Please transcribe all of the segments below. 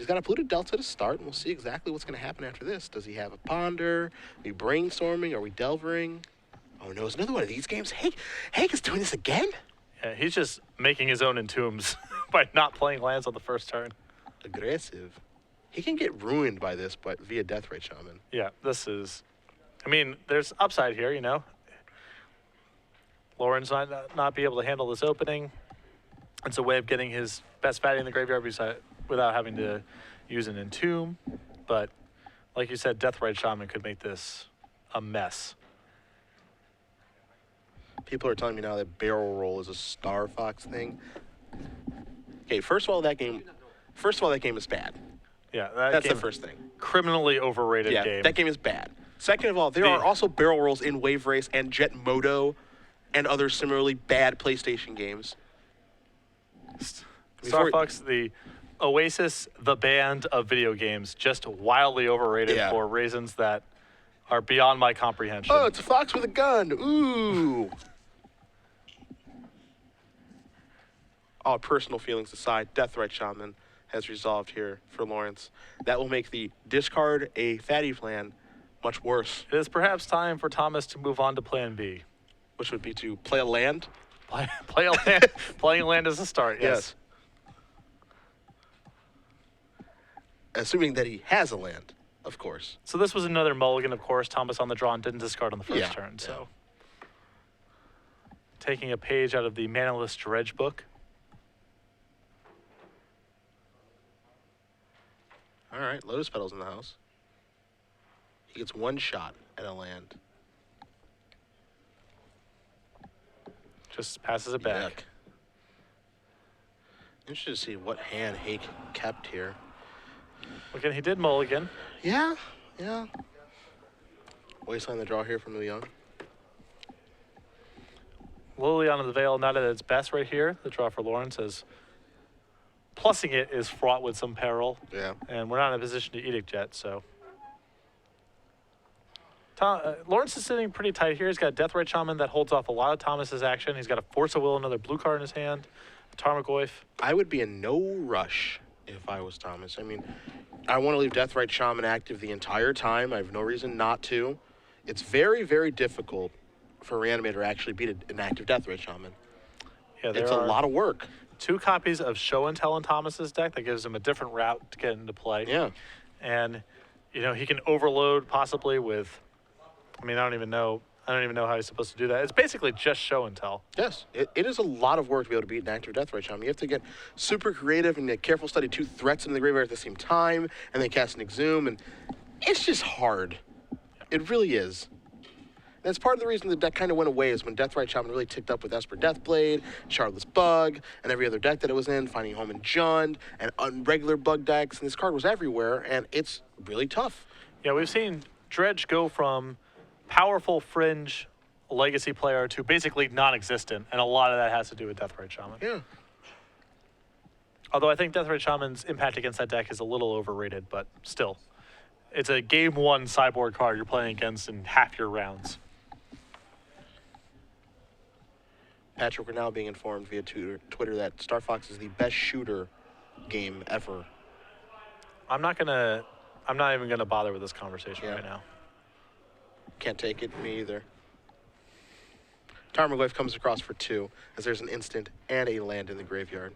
He's got a polluted delta to start, and we'll see exactly what's going to happen after this. Does he have a ponder? Are we brainstorming? Are we delvering? Oh no, it's another one of these games. Hake is doing this again? Yeah, he's just making his own entombs by not playing lands on the first turn. Aggressive. He can get ruined by this, but via Deathrite Shaman. Yeah, this is... I mean, there's upside here, you know. Laurence might not be able to handle this opening. It's a way of getting his best fatty in the graveyard without having to use an entomb. But like you said, Deathrite Shaman could make this a mess. People are telling me now that barrel roll is a Star Fox thing. Okay, first of all, that game is bad. Yeah, that's the first thing. Criminally overrated game. Yeah, that game is bad. Second of all, there are also barrel rolls in Wave Race and Jet Moto and other similarly bad PlayStation games. Star Fox, the Oasis, the band of video games, just wildly overrated for reasons that are beyond my comprehension. Oh, it's a fox with a gun. Ooh. All personal feelings aside, Deathrite Shaman has resolved here for Laurence. That will make the discard a fatty plan much worse. It is perhaps time for Thomas to move on to plan B. Which would be to play a land? Play a land. Playing a land is a start, yes. Assuming that he has a land, of course. So this was another mulligan, of course. Thomas on the draw and didn't discard on the first turn. So taking a page out of the Manaless Dredge book. All right, Lotus Petal's in the house. He gets one shot at a land. Just passes it back. Interested to see what hand Hake kept here. Again, he did mulligan. Yeah. Wasteland the draw here from the young. Liliana of the Veil not at its best right here. The draw for Laurence is plussing it is fraught with some peril. Yeah. And we're not in a position to edict yet, so. Laurence is sitting pretty tight here. He's got a Deathrite Shaman that holds off a lot of Thomas's action. He's got a Force of Will, another blue card in his hand, a Tarmogoyf. I would be in no rush if I was Thomas. I mean, I want to leave Deathrite Shaman active the entire time. I have no reason not to. It's very, very difficult for a Reanimator to actually beat an active Deathrite Shaman. Yeah, it's a lot of work. 2 copies of Show and Tell in Thomas's deck that gives him a different route to get into play. Yeah. And, you know, he can overload possibly with, I mean, I don't even know how he's supposed to do that. It's basically just Show and Tell. Yes, it is a lot of work to be able to beat an active Deathrite Shaman. You have to get super creative and careful study 2 threats in the graveyard at the same time, and then cast an Exhume, and it's just hard. It really is. And that's part of the reason the deck kind of went away is when Deathrite Shaman really ticked up with Esper Deathblade, Shardless Bug, and every other deck that it was in, Finding Home and Jund, and regular bug decks, and this card was everywhere, and it's really tough. Yeah, we've seen Dredge go from powerful fringe legacy player to basically non-existent, and a lot of that has to do with Deathrite Shaman. Yeah. Although I think Deathrite Shaman's impact against that deck is a little overrated, but still. It's a game 1 sideboard card you're playing against in half your rounds. Patrick, we're now being informed via Twitter that Star Fox is the best shooter game ever. I'm not even gonna bother with this conversation right now. Can't take it, me either. Tarmogoyf comes across for 2, as there's an instant and a land in the graveyard.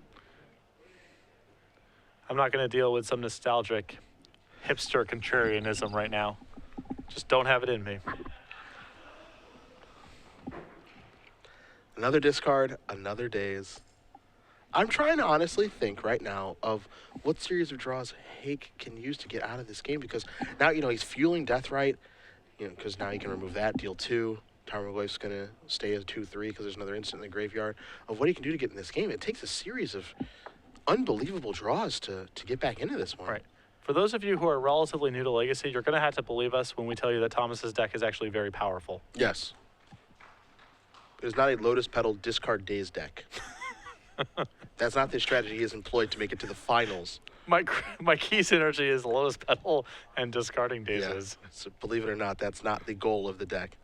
I'm not gonna deal with some nostalgic hipster contrarianism right now. Just don't have it in me. Another discard, another daze. I'm trying to honestly think right now of what series of draws Hake can use to get out of this game, because now, you know, he's fueling Deathrite, you know, because now he can remove that, deal 2. Tarmogoyf's going to stay as 2/3 because there's another instant in the graveyard. Of what he can do to get in this game, it takes a series of unbelievable draws to get back into this one. Right. For those of you who are relatively new to Legacy, you're going to have to believe us when we tell you that Thomas's deck is actually very powerful. Yes. It is not a Lotus Petal discard daze deck. That's not the strategy he has employed to make it to the finals. My key synergy is Lotus Petal and discarding dazes. Yeah. So believe it or not, that's not the goal of the deck.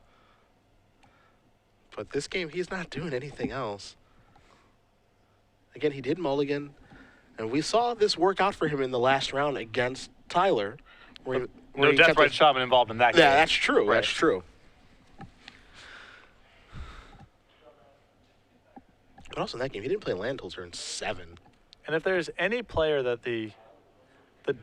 But this game, he's not doing anything else. Again, he did mulligan. And we saw this work out for him in the last round against Tyler. Where No he Death kept Right his- Shaman involved in that game. Yeah, that's true. Right. That's true. But also in that game, he didn't play land till turn 7. And if there's any player that the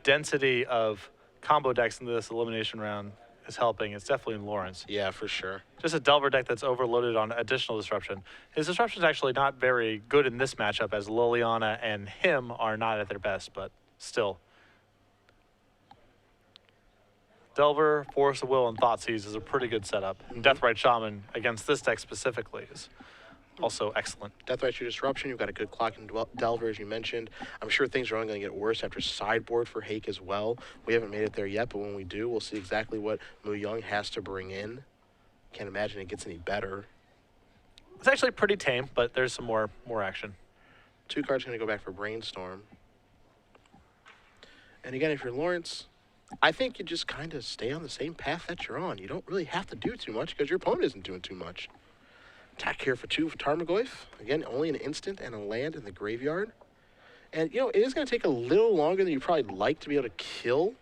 density of combo decks in this elimination round is helping, it's definitely Laurence. Yeah, for sure. Just a Delver deck that's overloaded on additional disruption. His disruption is actually not very good in this matchup, as Liliana and him are not at their best, but still. Delver, Force of Will, and Thoughtseize is a pretty good setup. And Deathrite Shaman against this deck specifically is also excellent. Deathrite, your disruption. You've got a good clock in Delver, as you mentioned. I'm sure things are only going to get worse after sideboard for Hake as well. We haven't made it there yet, but when we do, we'll see exactly what Mu Young has to bring in. Can't imagine it gets any better. It's actually pretty tame, but there's some more action. 2 cards going to go back for Brainstorm. And again, if you're Laurence, I think you just kind of stay on the same path that you're on. You don't really have to do too much because your opponent isn't doing too much. Attack here for 2 for Tarmogoyf. Again, only an instant and a land in the graveyard. And, you know, it is going to take a little longer than you probably like to be able to kill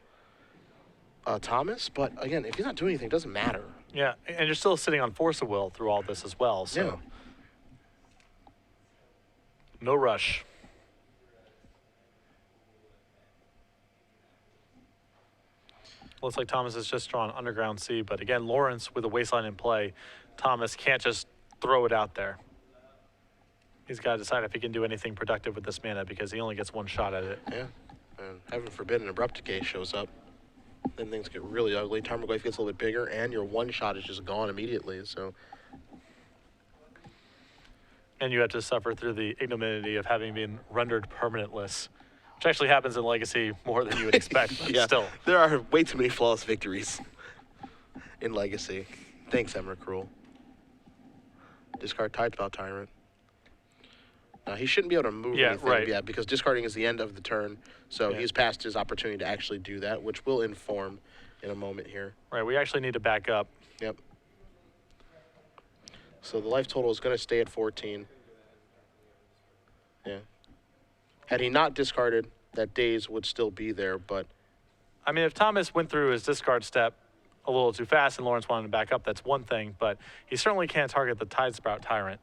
Thomas. But, again, if he's not doing anything, it doesn't matter. Yeah, and you're still sitting on Force of Will through all this as well, so. Yeah. No rush. Looks like Thomas has just drawn Underground Sea, but again, Laurence with a Wasteland in play, Thomas can't just throw it out there. He's got to decide if he can do anything productive with this mana because he only gets 1 shot at it. Yeah. And heaven forbid an Abrupt Decay shows up. Then things get really ugly. Tarmogoyf gets a little bit bigger, and your 1 shot is just gone immediately, so... And you have to suffer through the ignominy of having been rendered permanentless, which actually happens in Legacy more than you would expect, but still. There are way too many flawless victories in Legacy. Thanks, Emrakul. Discard Tidespell Tyrant. Now, he shouldn't be able to move anything yet because discarding is the end of the turn, so he's past his opportunity to actually do that, which will inform in a moment here. Right, we actually need to back up. Yep. So the life total is going to stay at 14. Yeah. Had he not discarded, that daze would still be there, but... I mean, if Thomas went through his discard step a little too fast and Laurence wanted to back up, that's one thing, but he certainly can't target the Tidesprout Tyrant.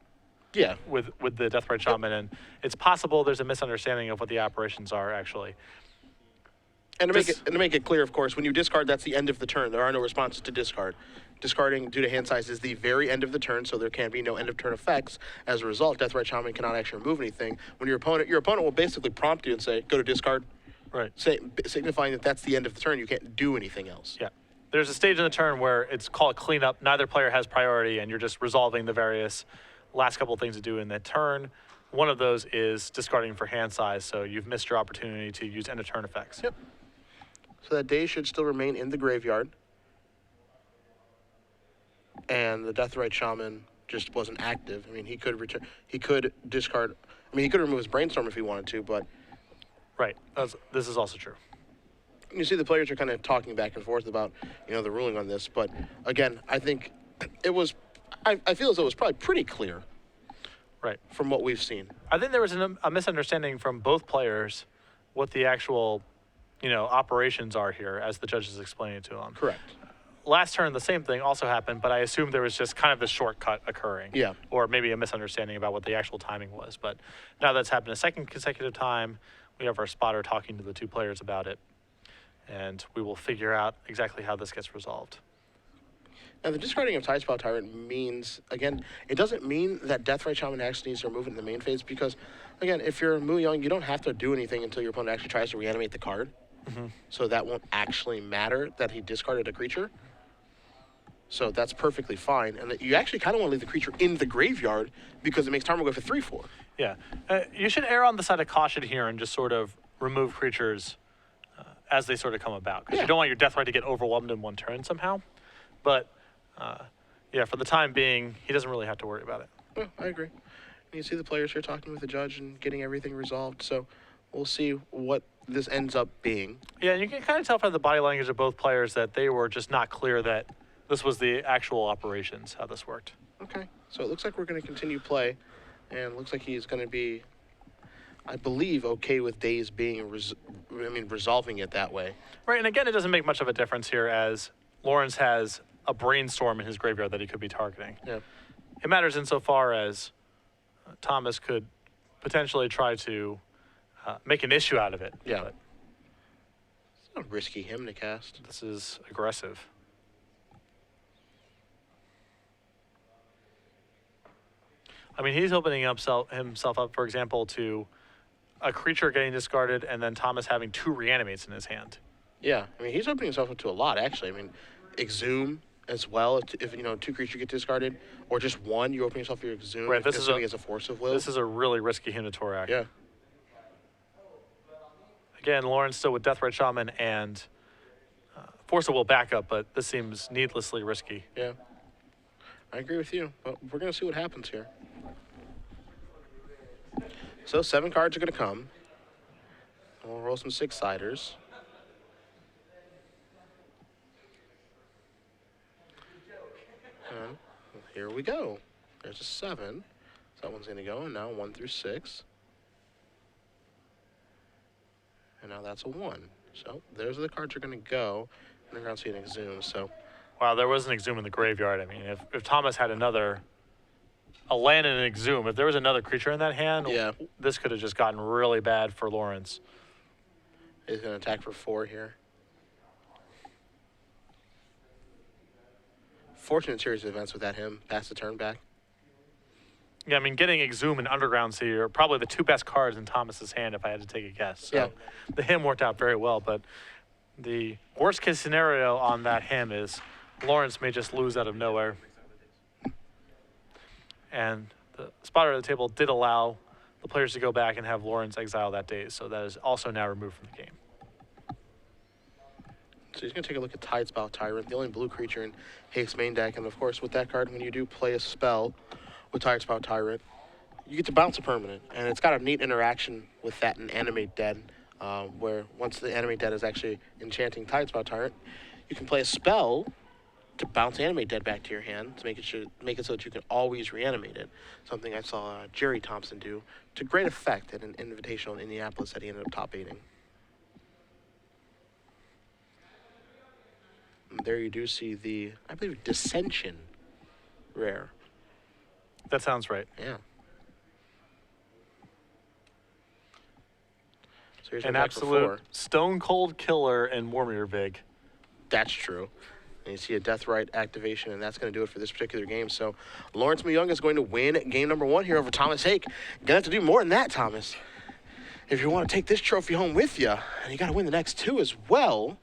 Yeah. With the Deathrite Shaman, and it's possible there's a misunderstanding of what the operations are, actually. And to make it clear, of course, when you discard, that's the end of the turn. There are no responses to discard. Discarding due to hand size is the very end of the turn, so there can be no end of turn effects. As a result, Deathrite Shaman cannot actually remove anything. When your opponent will basically prompt you and say, go to discard. Right. Signifying that that's the end of the turn. You can't do anything else. Yeah. There's a stage in the turn where it's called cleanup. Neither player has priority, and you're just resolving the various last couple of things to do in that turn. One of those is discarding for hand size, so you've missed your opportunity to use end of turn effects. Yep. So that day should still remain in the graveyard. And the Deathrite Shaman just wasn't active. I mean, he could return. He could discard. I mean, he could remove his Brainstorm if he wanted to, but... Right. This is also true. You see the players are kind of talking back and forth about, the ruling on this. But, again, I think it was... I feel as though it was probably pretty clear. Right. From what we've seen. I think there was a misunderstanding from both players what the actual, operations are here as the judges explained it to them. Correct. Last turn, the same thing also happened, but I assumed there was just kind of the shortcut occurring. Yeah. Or maybe a misunderstanding about what the actual timing was. But now that's happened a second consecutive time. We have our spotter talking to the 2 players about it. And we will figure out exactly how this gets resolved. Now, the discarding of Tidespell Tyrant means, again, it doesn't mean that Deathrite Shaman actually needs to remove it in the main phase because, again, if you're Mu Young, you don't have to do anything until your opponent actually tries to reanimate the card. Mm-hmm. So that won't actually matter that he discarded a creature. So that's perfectly fine. And that you actually kind of want to leave the creature in the graveyard because it makes Tarmogoyf a 3/4. Yeah. You should err on the side of caution here and just sort of remove creatures as they sort of come about. Because you don't want your Deathrite to get overwhelmed in one turn somehow. But, for the time being, he doesn't really have to worry about it. Yeah, I agree. And you see the players here talking with the judge and getting everything resolved. So we'll see what this ends up being. Yeah, and you can kind of tell from the body language of both players that they were just not clear that this was the actual operations, how this worked. Okay, so it looks like we're going to continue play, and it looks like he's going to be I believe, okay with Daze being, resolving it that way. Right, and again, it doesn't make much of a difference here as Laurence has a brainstorm in his graveyard that he could be targeting. Yeah. It matters insofar as Thomas could potentially try to make an issue out of it. Yeah. But It's not risky him to cast. this is aggressive. I mean, he's opening himself up, for example, to a creature getting discarded and then Thomas having 2 reanimates in his hand. Yeah, I mean, he's opening himself up to a lot, actually. I mean, Exhume as well, if 2 creatures get discarded, or just 1, you open yourself your Exhume. Right, this is as a force of will. This is a really risky Hinotorak. Yeah. Again, Laurence still with Deathrite Shaman and Force of Will backup, but this seems needlessly risky. Yeah. I agree with you, but we're going to see what happens here. So 7 cards are going to come. We'll roll some 6-siders. And here we go. There's a 7. So that one's going to go, and now 1 through 6. And now that's a 1. So there's where the cards are going to go. And they're going to see an Exhume, so... Wow, there was an Exhume in the graveyard. I mean, if Thomas had a land and an Exhume, if there was another creature in that hand, Yeah. this could have just gotten really bad for Laurence. He's going to attack for 4 here. Fortunate series of events without him. Pass the turn back. Yeah, I mean, getting Exhume and Underground Sea are probably the 2 best cards in Thomas's hand if I had to take a guess. So Yeah. the hymn worked out very well, but the worst case scenario on that hymn is Laurence may just lose out of nowhere. And the spotter at the table did allow the players to go back and have Laurence exile that day, so that is also now removed from the game. So he's going to take a look at Tidespout Tyrant, the only blue creature in Hake's main deck. And, of course, with that card, when you do play a spell with Tidespout Tyrant, you get to bounce a permanent. And it's got a neat interaction with that in Animate Dead, where once the Animate Dead is actually enchanting Tidespout Tyrant, you can play a spell to bounce Animate Dead back to your hand to make it so that you can always reanimate it. Something I saw Jerry Thompson do to great effect at an Invitational in Indianapolis that he ended up top-8ing. There you do see the, I believe, Dissension rare. That sounds right. Yeah. So here's An your deck for 4. absolute stone cold killer in Warmir Vig. That's true. And you see a Deathrite activation, and that's going to do it for this particular game. So Laurence Myung is going to win game number 1 here over Thomas Hake. You're going to have to do more than that, Thomas. If you want to take this trophy home with you, and you got to win the next 2 as well,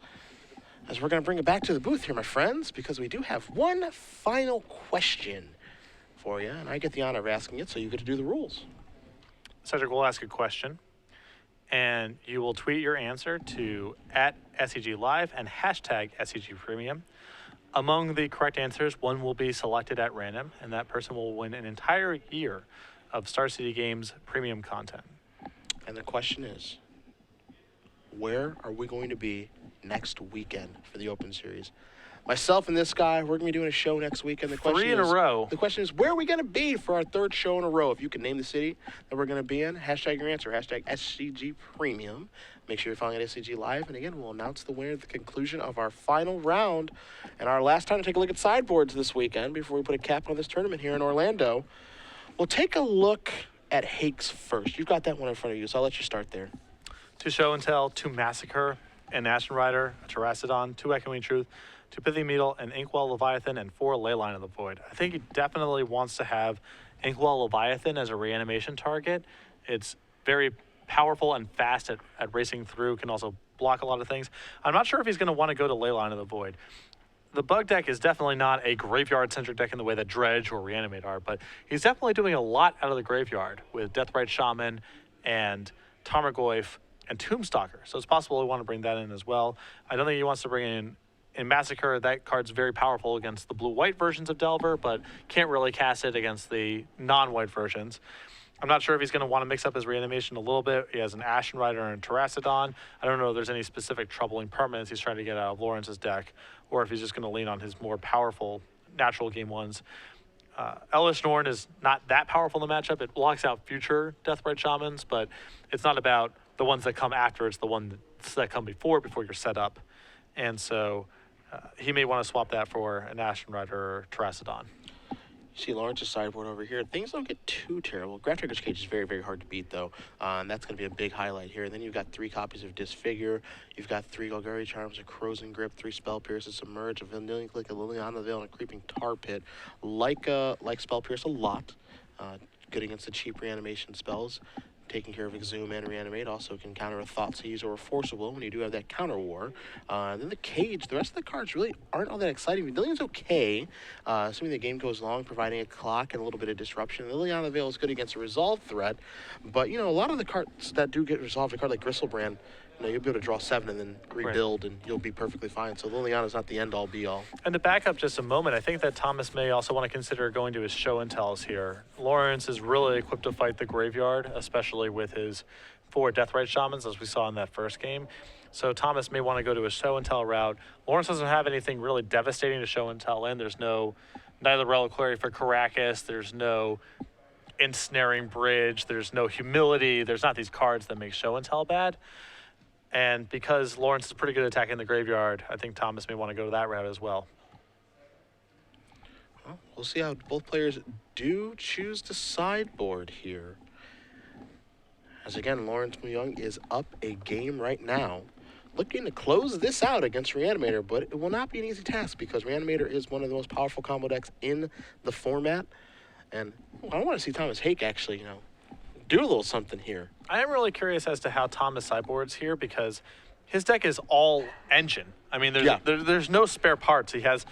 as we're going to bring it back to the booth here, my friends, because we do have one final question for you, and I get the honor of asking it, so you get to do the rules. Cedric will ask a question, and you will tweet your answer to @SCGLive and #SCGPremium. Among the correct answers, one will be selected at random, and that person will win an entire year of Star City Games premium content. And the question is, where are we going to be next weekend for the Open Series? Myself and this guy, we're going to be doing a show next weekend. The question 3 in a row. The question is, where are we going to be for our 3rd show in a row? If you can name the city that we're going to be in, hashtag your answer, #SCG Premium. Make sure you're following at SCG Live. And again, we'll announce the winner at the conclusion of our final round. And our last time to take a look at sideboards this weekend before we put a cap on this tournament here in Orlando. We'll take a look at Hake's first. You've got that one in front of you, so I'll let you start there. 2 Show and Tell, 2 Massacre, an Ashen Rider, a Terracodon, 2 Echoing Truth, 2 Pithy Needle, an Inkwell Leviathan, and 4 Leyline of the Void. I think he definitely wants to have Inkwell Leviathan as a reanimation target. It's very powerful and fast at racing through, can also block a lot of things. I'm not sure if he's going to want to go to Leyline of the Void. The Bug deck is definitely not a graveyard-centric deck in the way that Dredge or Reanimate are, but he's definitely doing a lot out of the graveyard with Deathrite Shaman and Tarmogoyf and Tombstalker. So it's possible we want to bring that in as well. I don't think he wants to bring in Massacre. That card's very powerful against the blue-white versions of Delver, but can't really cast it against the non-white versions. I'm not sure if he's going to want to mix up his reanimation a little bit. He has an Ashen Rider and Terracodon. I don't know if there's any specific troubling permanents he's trying to get out of Laurence's deck, or if he's just going to lean on his more powerful natural game ones. Elvish Norn is not that powerful in the matchup. It blocks out future Deathrite Shamans, but it's not about the ones that come after. It's the ones that come before you're set up. And so he may want to swap that for an Ashen Rider or Terracodon. You see Laurence's sideboard over here. Things don't get too terrible. Grafdigger's Cage is very, very hard to beat, though. And that's going to be a big highlight here. And then you've got 3 copies of Disfigure. You've got 3 Golgari Charms, a Corrosion Grip, 3 Spell Pierce, a Submerge, a Vanillion Click, a Liliana Veil, and a Creeping Tar Pit. Like Spell Pierce a lot. Good against the cheap reanimation spells. Taking care of Exhume and Reanimate also can counter a Thoughtseize or a Force of Will when you do have that counter war. Then the Cage, the rest of the cards really aren't all that exciting. Vanillion's okay, assuming the game goes long, providing a clock and a little bit of disruption. Liliana Veil is good against a Resolve threat, but you know, a lot of the cards that do get resolved, a card like Gristlebrand, you know, you'll be able to draw 7 and then rebuild, and you'll be perfectly fine. So Liliana's not the end-all, be-all. And to back up just a moment, I think that Thomas may also want to consider going to his show and tells here. Laurence is really equipped to fight the graveyard, especially with his 4 Deathrite Shamans, as we saw in that first game. So Thomas may want to go to a show and tell route. Laurence doesn't have anything really devastating to show and tell in. There's neither Reliquary for Caracas, there's no Ensnaring Bridge, there's no Humility, there's not these cards that make show and tell bad. And because Laurence is pretty good at attacking the graveyard, I think Thomas may want to go to that route as well. Well, we'll see how both players do choose to sideboard here. As again, Laurence Young is up a game right now, looking to close this out against Reanimator, but it will not be an easy task because Reanimator is one of the most powerful combo decks in the format. And I want to see Thomas Hake actually, you know, do a little something here. I am really curious as to how Thomas sideboards here because his deck is all engine. I mean, there's no spare parts. He has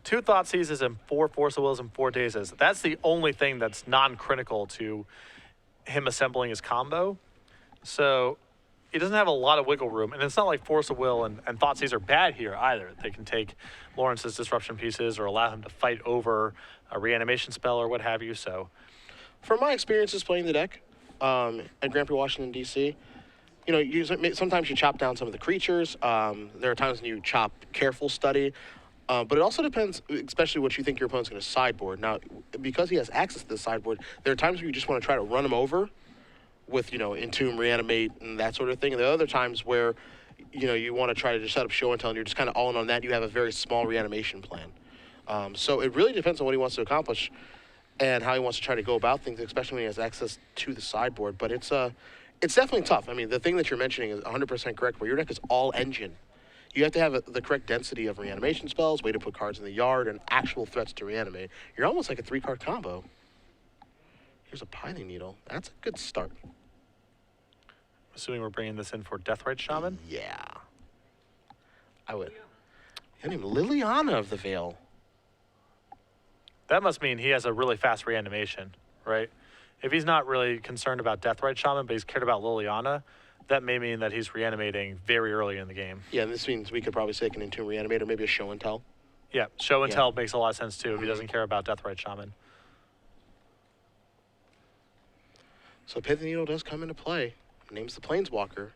2 Thoughtseizes and 4 Force of Wills and 4 Dazes. That's the only thing that's non-critical to him assembling his combo. So he doesn't have a lot of wiggle room. And it's not like Force of Will and Thoughtseize are bad here either. They can take Laurence's disruption pieces or allow him to fight over a reanimation spell or what have you. So, from my experiences playing the deck, at Grand Prix Washington, D.C., you know, sometimes you chop down some of the creatures. There are times when you chop Careful Study. But it also depends, especially what you think your opponent's going to sideboard. Now, because he has access to the sideboard, there are times where you just want to try to run him over with, you know, Entomb, Reanimate, and that sort of thing. And there are other times where, you know, you want to try to just set up Show and Tell, and you're just kind of all in on that. You have a very small reanimation plan. So it really depends on what he wants to accomplish and how he wants to try to go about things, especially when he has access to the sideboard. But it's definitely tough. I mean, the thing that you're mentioning is 100% correct, where your deck is all engine. You have to have the correct density of reanimation spells, way to put cards in the yard, and actual threats to reanimate. You're almost like a 3-card combo. Here's a Piling Needle. That's a good start. Assuming we're bringing this in for Deathrite Shaman? Yeah. I would. Her name Liliana of the Veil. That must mean he has a really fast reanimation, right? If he's not really concerned about Deathrite Shaman, but he's cared about Liliana, that may mean that he's reanimating very early in the game. Yeah, and this means we could probably say an Entomb Reanimator, maybe a Show and Tell. Yeah, Show and Tell makes a lot of sense too if he doesn't care about Deathrite Shaman. So Pithing Needle does come into play. Name's the Planeswalker.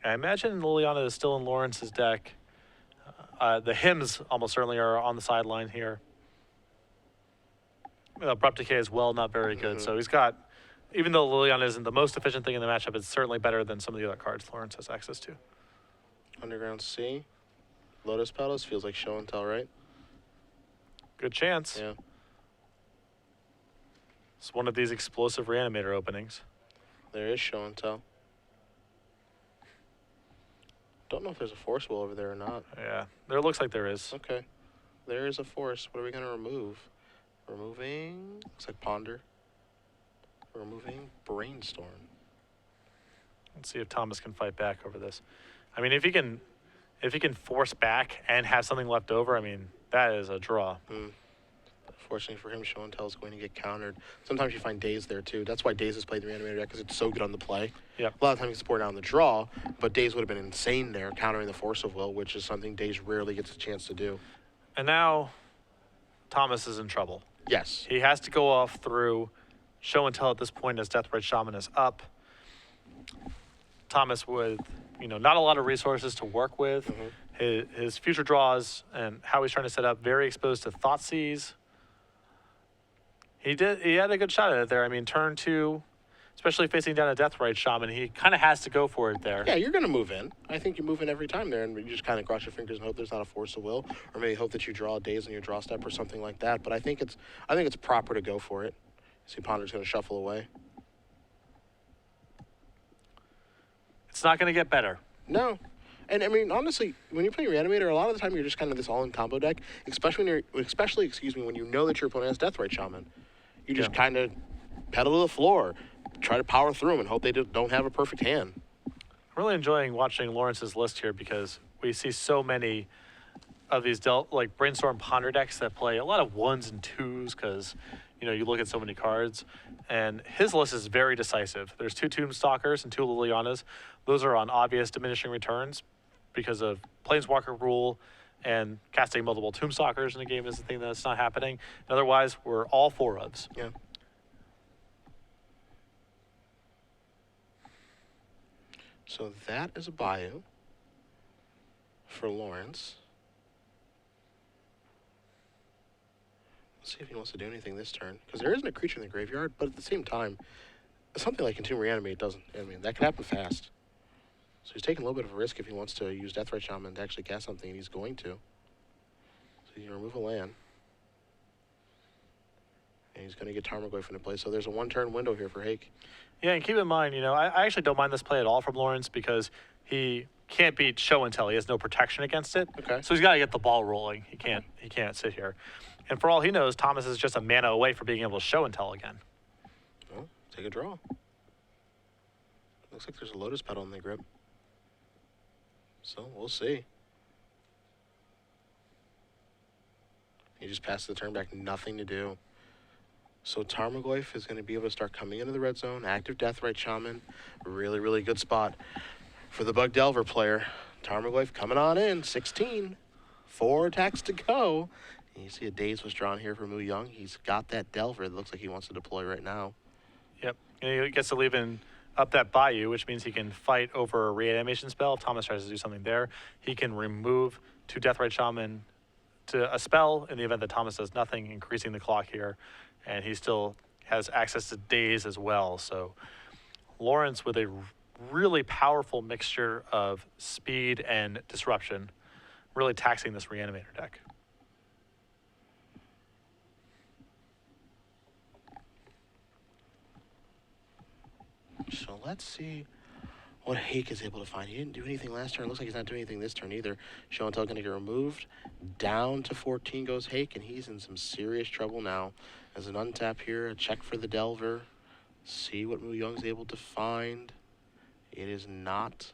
I imagine Liliana is still in Laurence's deck. The hymns almost certainly are on the sideline here. Abrupt Decay as well, not very good. So he's got, even though Liliana isn't the most efficient thing in the matchup, it's certainly better than some of the other cards Laurence has access to. Underground Sea. Lotus Petals feels like Show and Tell, right? Good chance. Yeah. It's one of these explosive reanimator openings. There is Show and Tell. Don't know if there's a Force Will over there or not. Yeah, there looks like there is. Okay. There is a Force. What are we going to remove? Removing, looks like Ponder. Removing Brainstorm. Let's see if Thomas can fight back over this. I mean, if he can force back and have something left over, I mean, that is a draw. Fortunately for him, Show and Tell is going to get countered. Sometimes you find Daze there too. That's why Daze has played the Reanimator deck, because it's so good on the play. Yeah. A lot of times you support out on the draw, but Daze would have been insane there, countering the Force of Will, which is something Daze rarely gets a chance to do. And now Thomas is in trouble. Yes. He has to go off through Show and Tell at this point as Deathrite Shaman is up. Thomas with, you know, not a lot of resources to work with. His future draws and how he's trying to set up, very exposed to Thoughtseize. He did. He had a good shot at it there. I mean, turn 2, especially facing down a Deathrite Shaman, he kind of has to go for it there. Yeah, you're going to move in. I think you move in every time there, and you just kind of cross your fingers and hope there's not a force of will, or maybe hope that you draw a daze on your draw step or something like that. But I think it's proper to go for it. See, Ponder's going to shuffle away. It's not going to get better. No. And I mean, honestly, when you're playing Reanimator, a lot of the time you're just kind of this all-in combo deck, especially when you know that your opponent has Deathrite Shaman. You just kind of pedal to the floor, try to power through them, and hope they don't have a perfect hand. I'm really enjoying watching Laurence's list here because we see so many of these like Brainstorm Ponder decks that play a lot of 1s and 2s because, you know, you look at so many cards, and his list is very decisive. There's 2 Tombstalkers and 2 Lilianas. Those are on obvious diminishing returns because of Planeswalker rule, and casting multiple Tombstalkers in a game is the thing that's not happening. And otherwise, we're all 4-ofs. Yeah. So that is a Bayou for Laurence. Let's see if he wants to do anything this turn, because there isn't a creature in the graveyard, but at the same time, something like Entomb Reanimate doesn't. I mean, that could happen fast. So he's taking a little bit of a risk if he wants to use Deathrite Shaman to actually cast something, and he's going to. So you remove a land. And he's going to get Tarmogoyf into play. So there's a 1-turn window here for Hake. Yeah, and keep in mind, you know, I actually don't mind this play at all from Laurence because he can't beat Show and Tell. He has no protection against it. Okay. So he's got to get the ball rolling. He can't sit here. And for all he knows, Thomas is just a mana away from being able to Show and Tell again. Well, take a draw. Looks like there's a Lotus Petal in the grip. So we'll see. He just passed the turn back, nothing to do. So Tarmogoyf is going to be able to start coming into the red zone. Active Deathrite Shaman. Really, really good spot for the Bug Delver player. Tarmogoyf coming on in. 16. 4 attacks to go. And you see a Daze was drawn here for Mu Young. He's got that Delver. It looks like he wants to deploy right now. Yep. And he gets to leave in up that Bayou, which means he can fight over a reanimation spell. If Thomas tries to do something there, he can remove 2 Deathrite Shaman to a spell in the event that Thomas does nothing, increasing the clock here. And he still has access to Daze as well. So Laurence with a really powerful mixture of speed and disruption, really taxing this Reanimator deck. So let's see what Hake is able to find. He didn't do anything last turn. Looks like he's not doing anything this turn either. Show and Tell going to get removed. Down to 14 goes Hake, and he's in some serious trouble now. As an untap here, a check for the Delver. See what Mu Young's able to find. It is not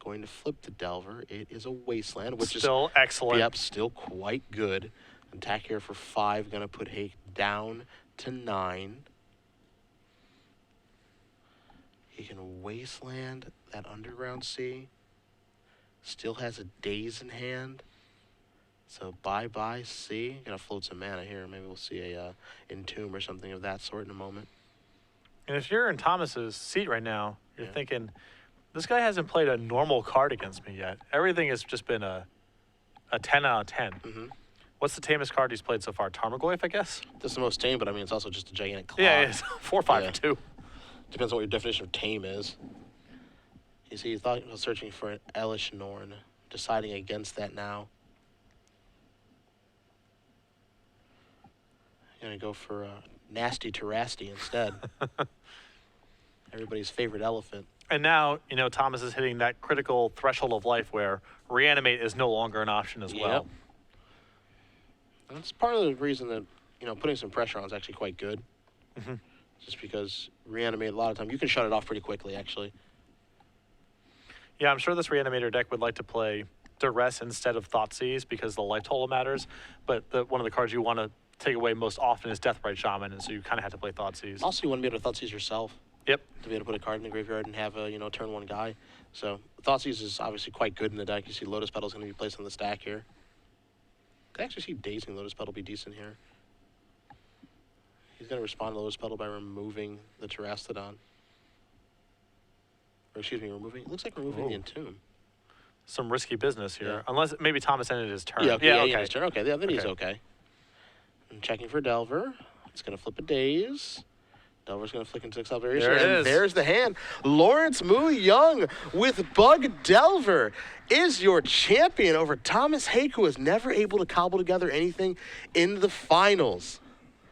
going to flip the Delver. It is a Wasteland, which still is excellent. Yep, still quite good. Attack here for 5, going to put Hake down to 9. He can Wasteland that Underground Sea. Still has a Daze in hand. So bye-bye Sea. Gonna float some mana here. Maybe we'll see a Entomb or something of that sort in a moment. And if you're in Thomas's seat right now, you're thinking, this guy hasn't played a normal card against me yet. Everything has just been a 10 out of 10. Mm-hmm. What's the tamest card he's played so far? Tarmogoyf, I guess? This is the most tame, but I mean, it's also just a gigantic claw. Yeah, it's 4/5 Yeah. 2. Depends on what your definition of tame is. You see, he thought he was searching for an Elish Norn, deciding against that now. Gonna go for a Nasty Terrasty instead. Everybody's favorite elephant. And now, you know, Thomas is hitting that critical threshold of life where Reanimate is no longer an option as well. That's part of the reason that, you know, putting some pressure on is actually quite good. Mm-hmm. Just because Reanimate, a lot of time, you can shut it off pretty quickly, actually. Yeah, I'm sure this Reanimator deck would like to play Duress instead of Thoughtseize because the life total matters. But one of the cards you want to take away most often is Deathrite Shaman, and so you kind of have to play Thoughtseize. Also, you want to be able to Thoughtseize yourself. Yep. To be able to put a card in the graveyard and have a, you know, turn 1 guy. So Thoughtseize is obviously quite good in the deck. You see Lotus Petal's going to be placed on the stack here. Could actually see Dazing Lotus Petal be decent here. He's going to respond to Lotus Petal by removing the Terrastodon. Or excuse me, removing, it looks like removing the Entomb. Some risky business here. Yeah. Unless maybe Thomas ended his turn. Yeah, okay, okay. his turn. Okay, yeah, then he's okay. And checking for Delver. It's going to flip a Daze. Delver's going to flick into Excel Variation. There it and is. there's the hand. Laurence Moo Young with Bug Delver is your champion over Thomas Hake, who was never able to cobble together anything in the finals.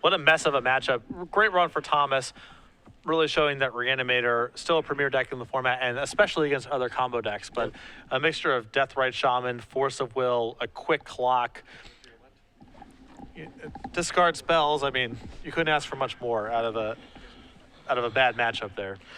What a mess of a matchup. Great run for Thomas. Really showing that Reanimator, still a premier deck in the format, and especially against other combo decks. But a mixture of Deathrite Shaman, Force of Will, a quick clock, discard spells. I mean, you couldn't ask for much more out of a bad matchup there.